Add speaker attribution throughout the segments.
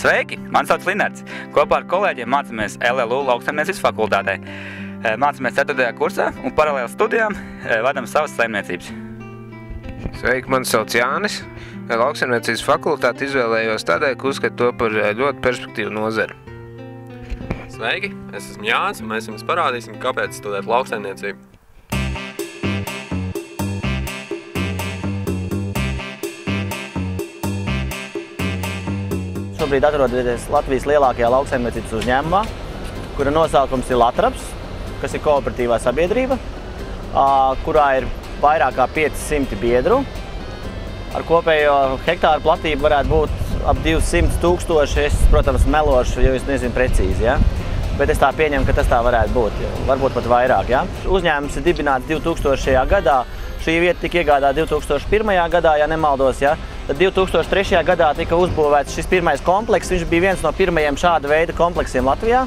Speaker 1: Sveiki! Mani sauc Linards. Kopā ar kolēģiem mācāmies LLU lauksaimniecības fakultātē. Mācāmies 4. kursā un paralēli studijām vadam savas saimniecības.
Speaker 2: Sveiki, mani sauc Jānis. Lauksaimniecības fakultāti izvēlējos tādēļ, ka uzskatu to par ļoti perspektīvu nozari.
Speaker 3: Sveiki, es esmu Jānis un mēs jums parādīsim, kāpēc studēt lauksaimniecību.
Speaker 4: Šobrīd atrodamies Latvijas lielākajā lauksaimniecības uzņēmumā, kura nosaukums ir Latraps, kas ir kooperatīvā sabiedrība, kurā ir vairāk kā 500 biedru. Ar kopējo hektāru platību varētu būt ap 200 000. Es, protams, melošu, jo es nezinu precīzi, ja? Bet es tā pieņemu, ka tas tā varētu būt, varbūt pat vairāk. Ja? Uzņēmums ir dibināts 2000. gadā, šī vieta tika iegādāta 2001. gadā, ja nemaldos. Ja? Tad 2003. gadā tika uzbūvēts šis pirmais komplekss. Viņš bija viens no pirmajiem šāda veida kompleksiem Latvijā.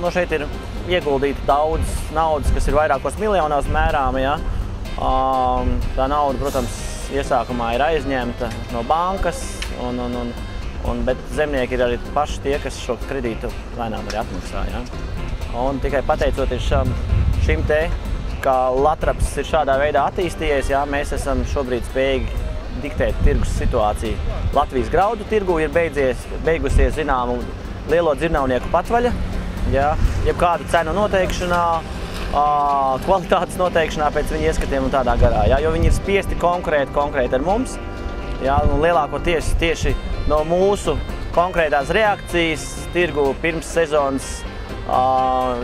Speaker 4: No šeit ir ieguldīta daudz naudas, kas ir vairākos miljonos mērām. Ja? Tā nauda, protams, iesākumā ir aizņemta no bankas, bet zemnieki ir arī paši tie, kas šo kredītu lēnām arī atmaksā. Ja? Un tikai pateicoties šim te, ka Latraps ir šādā veidā attīstījies, ja? Mēs esam šobrīd spējīgi diktēt tirgus situāciju. Latvijas graudu tirgu ir beigusies zināmu lielo dzirnavnieku patvaļa, ja? Jebkādu cenu noteikšanā, kvalitātes noteikšanā pēc viņu ieskatiem un tādā garā, ja? Jo viņi ir spiesti konkurēt ar mums. Ja? Un lielākoties tieši no mūsu konkrētās reakcijas tirgu pirms sezonas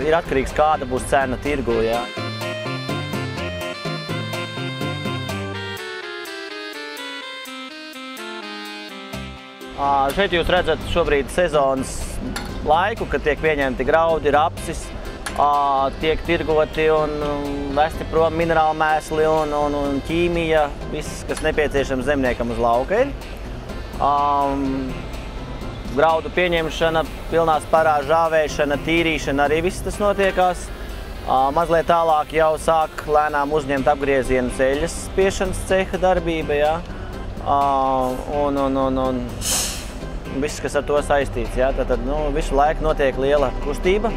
Speaker 4: ir atkarīgs, kāda būs cena tirgu. Ja? Šeit jūs redzat šobrīd sezonas laiku, kad tiek pieņemti graudi, rapsis, tiek tirgoti un vesti prom minerāli mēsli un ķīmija, viss, kas nepieciešams zemniekam uz lauka ir. Graudu pieņemšana, pilnā sparā žāvēšana, tīrīšana, arī viss tas notiekās. Mazliet tālāk jau sāk lēnām uzņemt apgriezienu ceļas spiešanas ceha darbība, ja? Un viss, kas ar to saistīts. Ja? Tad visu laiku notiek liela kustība.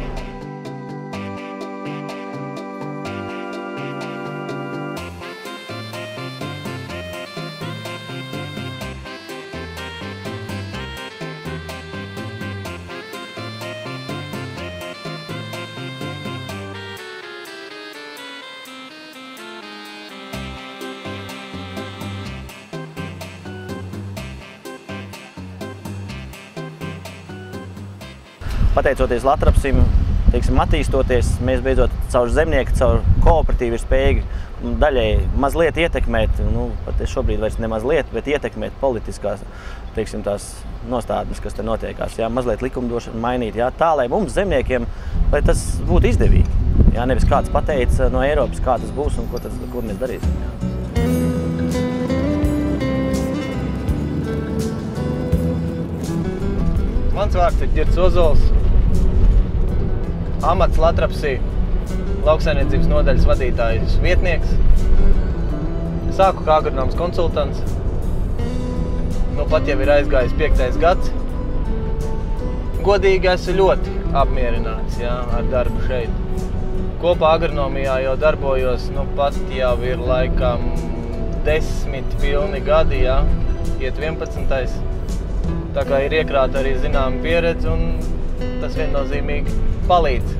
Speaker 4: Pateicoties Latrapsim, attīstoties, mēs beidzot caur zemnieku, caur kooperatīvu ir spējīgi daļēji mazliet ietekmēt, pat šobrīd vairs ne mazliet, bet ietekmēt politiskās, tās nostādnes, kas te notiekās. Jā, mazliet likumdošanu mainīt, jā, tā, lai mums zemniekiem, lai tas būtu izdevīgi. Jā, nevis kāds pateica no Eiropas, kā tas būs un ko mēs darīsim. Jā.
Speaker 5: Mans vārds ir Ģirds Ozols. Amats Latrapsī, lauksaimniecības nodaļas vadītājas vietnieks. Sāku kā agronoms konsultants. Pat jau ir aizgājis 5. gads. Godīgi esmu ļoti apmierināts, jā, ar darbu šeit. Kopā agronomijā jau darbojos, pat jau ir laikam 10 pilni gadi, jā, iet 11. Tā kā ir iekrāta arī zināma pieredze un tas viennozīmīgi palīdz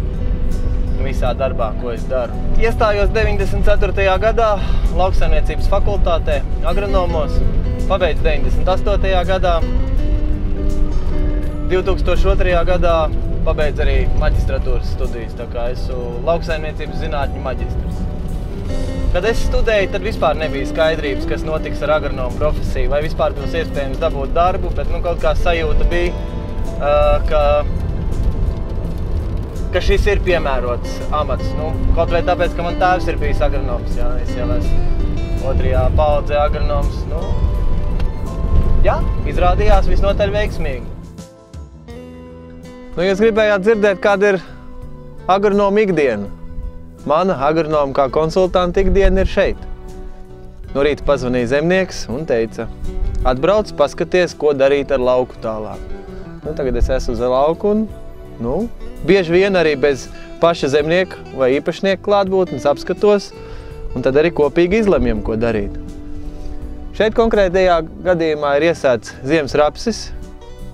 Speaker 5: visā darbā, ko es daru. Iestājos 94. gadā lauksaimniecības fakultātē agronomos, pabeidzu 98. gadā. 2002. gadā pabeidzu arī maģistratūras studijas, tā kā esmu lauksaimniecības zinātņu maģistrs. Kad es studēju, tad vispār nebija skaidrības, kas notiks ar agronomu profesiju, vai vispār būs iespējams dabūt darbu, bet kaut kā sajūta bija, ka šis ir piemērots amats. Kaut vai tāpēc, ka man tēvs ir bijis agronoms, jā, es jau esmu 2. paudzē agronoms. Jā, izrādījās visnotaļ veiksmīgi. Jūs gribējāt dzirdēt, kāda ir agronoma ikdiena. Mana agronoma kā konsultanta ikdiena ir šeit. No rīta pazvanīja zemnieks un teica, atbrauc, paskaties, ko darīt ar lauku tālāk. Nu, tagad es esmu uz lauku un, bieži vien arī bez paša zemnieka vai īpašnieka klātbūtnes apskatos, un tad arī kopīgi izlemjam, ko darīt. Šeit konkrētajā gadījumā ir iesēts ziemas rapsis,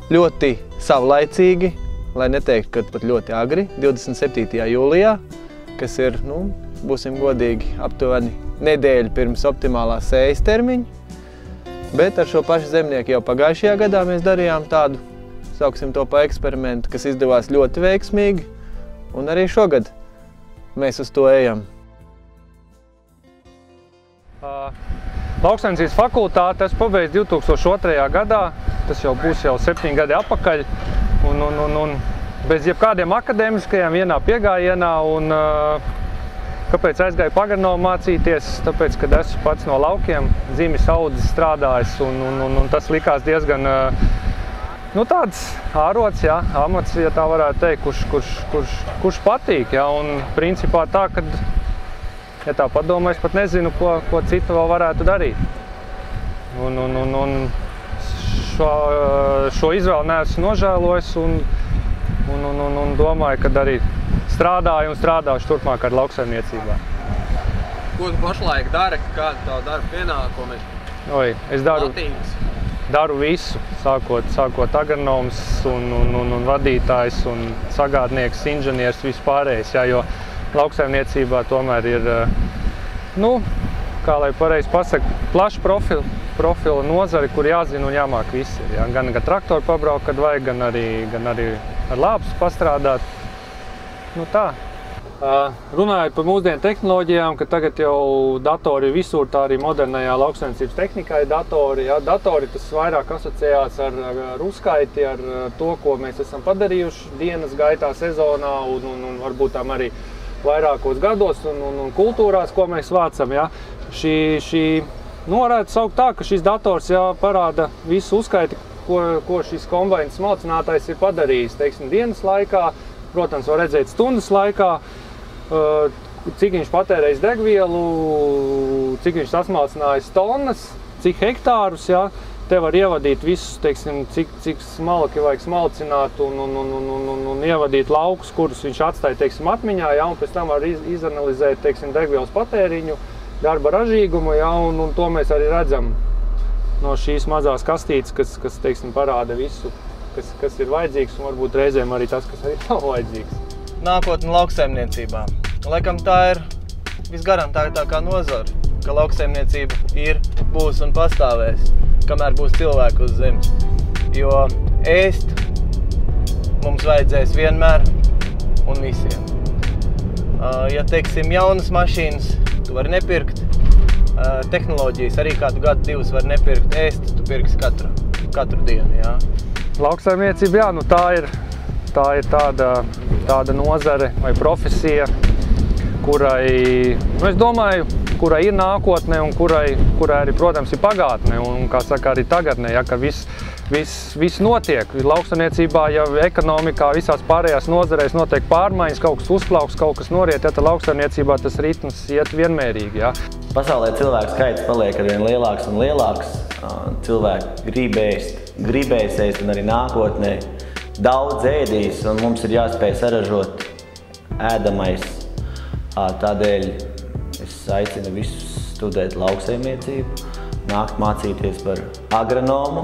Speaker 5: ļoti savlaicīgi, lai neteikt, ka pat ļoti agri, 27. jūlijā, kas ir, būsim godīgi, aptuveni nedēļu pirms optimālā sējas termiņa. Bet ar šo pašu zemnieku jau pagājušajā gadā mēs darījām tādu, sauksim to pa eksperimentu, kas izdevās ļoti veiksmīgi, un arī šogad mēs uz to ejam.
Speaker 6: Lauksaimniecības fakultāti es pabeidzu 2002. gadā, tas jau būs 7 gadi atpakaļ, un bez jebkādiem akadēmiskajiem vienā piegājienā, un kāpēc aizgāju pagarnomu mācīties? Tāpēc, kad esmu pats no laukiem, dzimis audzis strādājis, un tas likās diezgan, tāds ārots, amats, ja tā varētu teikt, kurš patīk, un principā tā, kad ja tā padomā, es pat nezinu, ko citu vēl varētu darīt. Un šo izvēli neesmu nožēlojis un domāju, ka arī strādāju un strādāšu turpmāk ar lauksaimniecībā.
Speaker 3: Ko tu pašlaik dari? Kāda tā darba pienākumi?
Speaker 6: Es daru visu, sākot agronoms un vadītājs un sagādnieks, inženieris, vispārējais, jo lauksaimniecībā tomēr ir, kā lai pareizi pasaka, plaša profila nozari, kur jāzina un jāmāk visi. Gan traktoru pabraukt, kad vajag, gan arī ar lāpus pastrādāt. Tā. Runājot par mūsdienu tehnoloģijām, ka tagad jau datori visur, tā arī modernajā lauksaimniecības tehnikā ir datori. Datori tas vairāk asociējās ar uzskaiti, ar to, ko mēs esam padarījuši dienas gaitā, sezonā un varbūt tam arī vairākos gados un kultūrās, ko mēs vācam. Varētu saukt tā, ka šis dators parāda visu uzskaiti, ko šis kombaina smalcinātājs ir padarījis, teiksim, dienas laikā. Protams, var redzēt stundas laikā, cik viņš patērējis degvielu, cik viņš sasmalcinājis tonnas, cik hektārus. Te var ievadīt visus, teiksim, cik smalki vajag smalcināt un ievadīt laukus, kurus viņš atstāja, teiksim, atmiņā, un pēc tam var izanalizēt, teiksim, degvielas patēriņu, darba ražīgumu, un to mēs arī redzam no šīs mazās kastītes, kas teiksim, parāda visu, kas ir vajadzīgs, un varbūt reizēm arī tas, kas arī nav vajadzīgs.
Speaker 5: Nākotne lauksaimniecībā. Laikam tā ir visgarantātākā nozara, ka lauksaimniecība ir, būs un pastāvēs, kamēr būs cilvēki uz zemes. Jo ēst mums vajadzēs vienmēr un visiem. Ja, teiksim, jaunas mašīnas tu vari nepirkt, tehnoloģijas arī kādu gadu, divus var nepirkt, ēst tu pirksi katru dienu.
Speaker 6: Lauksaimniecība, tā ir tāda nozare vai profesija, kurai, es domāju, kurai ir nākotne un kurai arī, protams, ir pagātne un, kā saka, arī tagadne, ka viss notiek. Lauksaimniecībā, ja ekonomikā, visās pārējās nozarēs notiek pārmaiņas, kaut kas uzplauks, kaut kas noriet, tad lauksaimniecībā tas ritms iet vienmērīgi.
Speaker 4: Pasaulē cilvēku skaits paliek arvien lielāks un lielāks. Cilvēki gribēs ēst un arī nākotnē daudz ēdīs, un mums ir jāspēj saražot ēdamais. Tādēļ es aicinu visus studēt lauksaimniecību, nākt mācīties par agronomu,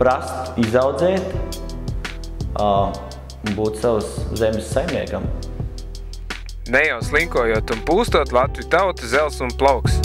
Speaker 4: prast, izaudzēt, būt savas zemes saimniekam.
Speaker 2: Ne jau slinkojot un pūstot, Latviju tauta zels un plauks.